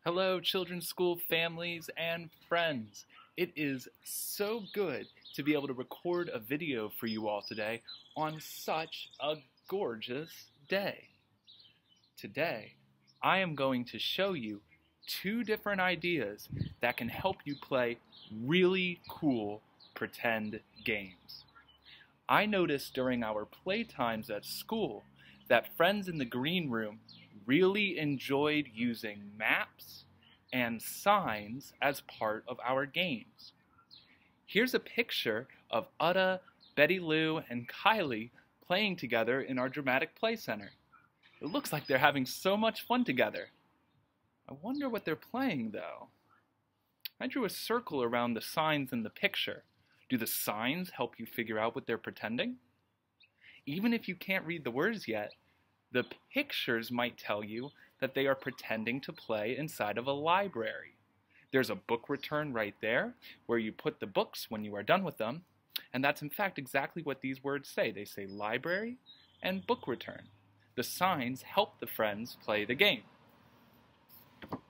Hello, children's school families and friends. It is so good to be able to record a video for you all today on such a gorgeous day. Today, I am going to show you two different ideas that can help you play really cool pretend games. I noticed during our playtimes at school that friends in the green room really enjoyed using maps and signs as part of our games. Here's a picture of Utta, Betty Lou, and Kylie playing together in our dramatic play center. It looks like they're having so much fun together. I wonder what they're playing though. I drew a circle around the signs in the picture. Do the signs help you figure out what they're pretending? Even if you can't read the words yet, the pictures might tell you that they are pretending to play inside of a library. There's a book return right there where you put the books when you are done with them, and that's in fact exactly what these words say. They say library and book return. The signs help the friends play the game.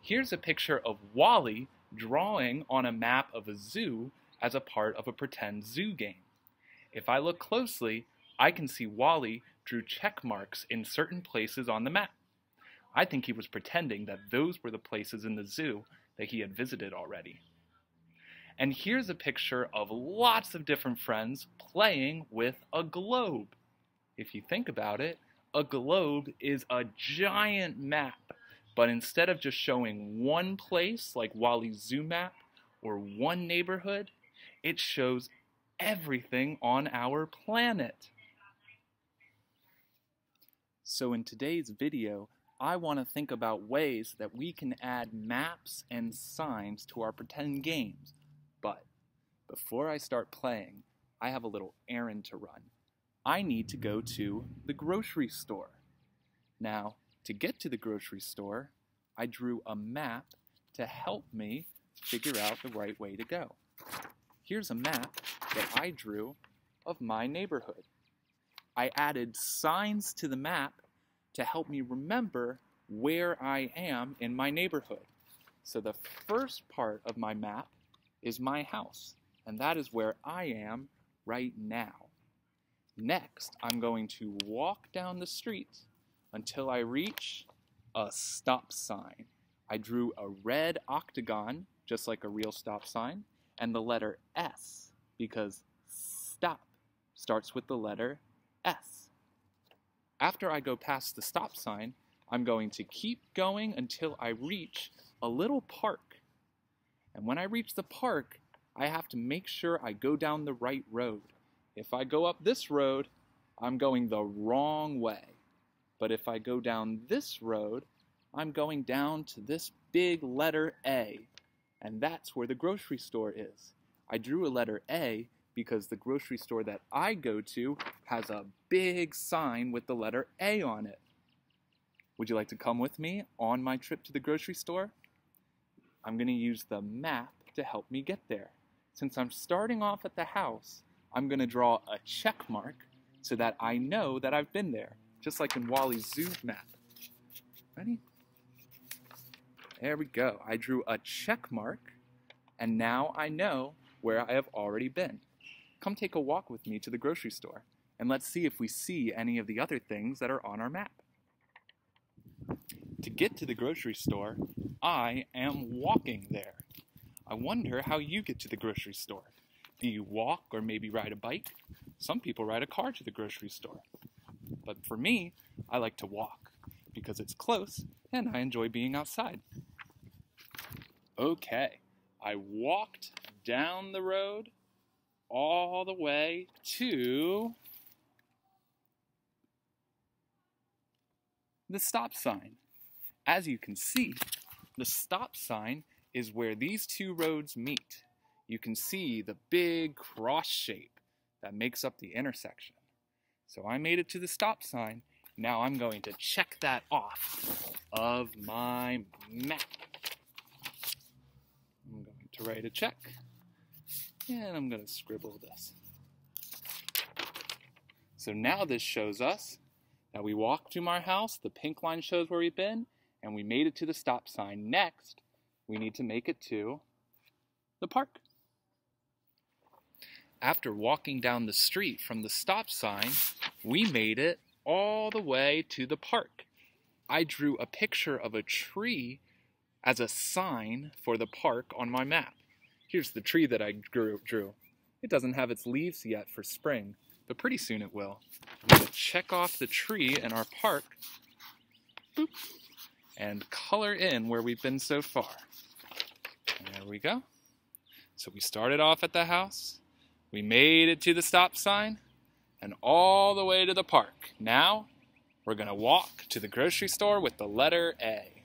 Here's a picture of Wally drawing on a map of a zoo as a part of a pretend zoo game. If I look closely, I can see Wally drew check marks in certain places on the map. I think he was pretending that those were the places in the zoo that he had visited already. And here's a picture of lots of different friends playing with a globe. If you think about it, a globe is a giant map, but instead of just showing one place like Wally's zoo map or one neighborhood, it shows everything on our planet. So in today's video, I want to think about ways that we can add maps and signs to our pretend games. But before I start playing, I have a little errand to run. I need to go to the grocery store. Now, to get to the grocery store, I drew a map to help me figure out the right way to go. Here's a map that I drew of my neighborhood. I added signs to the map to help me remember where I am in my neighborhood. So the first part of my map is my house, and that is where I am right now. Next, I'm going to walk down the street until I reach a stop sign. I drew a red octagon, just like a real stop sign, and the letter S, because stop starts with the letter S. After I go past the stop sign, I'm going to keep going until I reach a little park. And when I reach the park, I have to make sure I go down the right road. If I go up this road, I'm going the wrong way. But if I go down this road, I'm going down to this big letter A. And that's where the grocery store is. I drew a letter A because the grocery store that I go to has a big sign with the letter A on it. Would you like to come with me on my trip to the grocery store? I'm going to use the map to help me get there. Since I'm starting off at the house, I'm going to draw a check mark so that I know that I've been there, just like in Wally's zoo map. Ready? There we go. I drew a check mark, and now I know where I have already been. Come take a walk with me to the grocery store, and let's see if we see any of the other things that are on our map. To get to the grocery store, I am walking there. I wonder how you get to the grocery store. Do you walk or maybe ride a bike? Some people ride a car to the grocery store. But for me, I like to walk because it's close and I enjoy being outside. Okay, I walked down the road all the way to the stop sign. As you can see, the stop sign is where these two roads meet. You can see the big cross shape that makes up the intersection. So I made it to the stop sign. Now I'm going to check that off of my map. I'm going to write a check, and I'm going to scribble this. So now this shows us that we walked to my house, the pink line shows where we've been, and we made it to the stop sign. Next, we need to make it to the park. After walking down the street from the stop sign, we made it all the way to the park. I drew a picture of a tree as a sign for the park on my map. Here's the tree that I drew. It doesn't have its leaves yet for spring, but pretty soon it will. I'm going to check off the tree in our park, boop, and color in where we've been so far. And there we go. So we started off at the house, we made it to the stop sign, and all the way to the park. Now, we're going to walk to the grocery store with the letter A.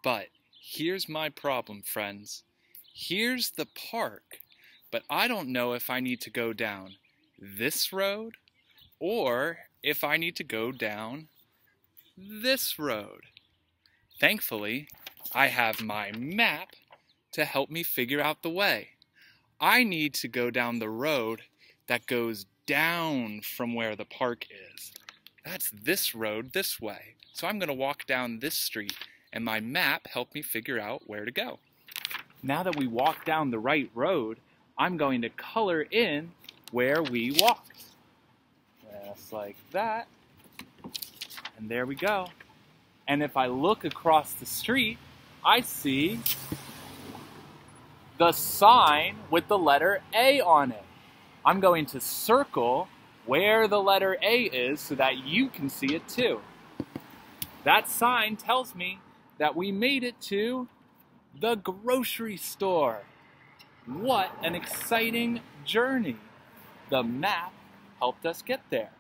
But here's my problem, friends. Here's the park, but I don't know if I need to go down this road or if I need to go down this road. Thankfully, I have my map to help me figure out the way. I need to go down the road that goes down from where the park is. That's this road this way. So I'm going to walk down this street, and my map helped me figure out where to go. Now that we walked down the right road, I'm going to color in where we walked. Just like that. And there we go. And if I look across the street, I see the sign with the letter A on it. I'm going to circle where the letter A is so that you can see it too. That sign tells me that we made it to the grocery store. What an exciting journey. The map helped us get there.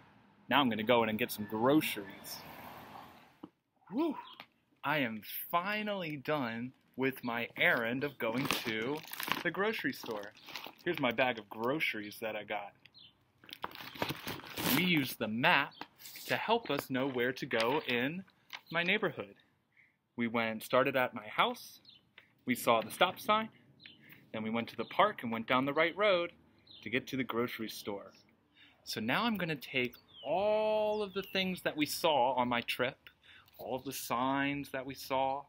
Now I'm going to go in and get some groceries. Whew. I am finally done with my errand of going to the grocery store. Here's my bag of groceries that I got. We used the map to help us know where to go in my neighborhood. We started at my house, we saw the stop sign, then we went to the park and went down the right road to get to the grocery store. So now I'm going to take all of the things that we saw on my trip, all of the signs that we saw,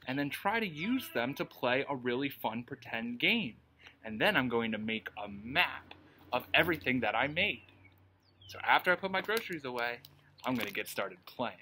and then try to use them to play a really fun pretend game. And then I'm going to make a map of everything that I made. So after I put my groceries away, I'm going to get started playing.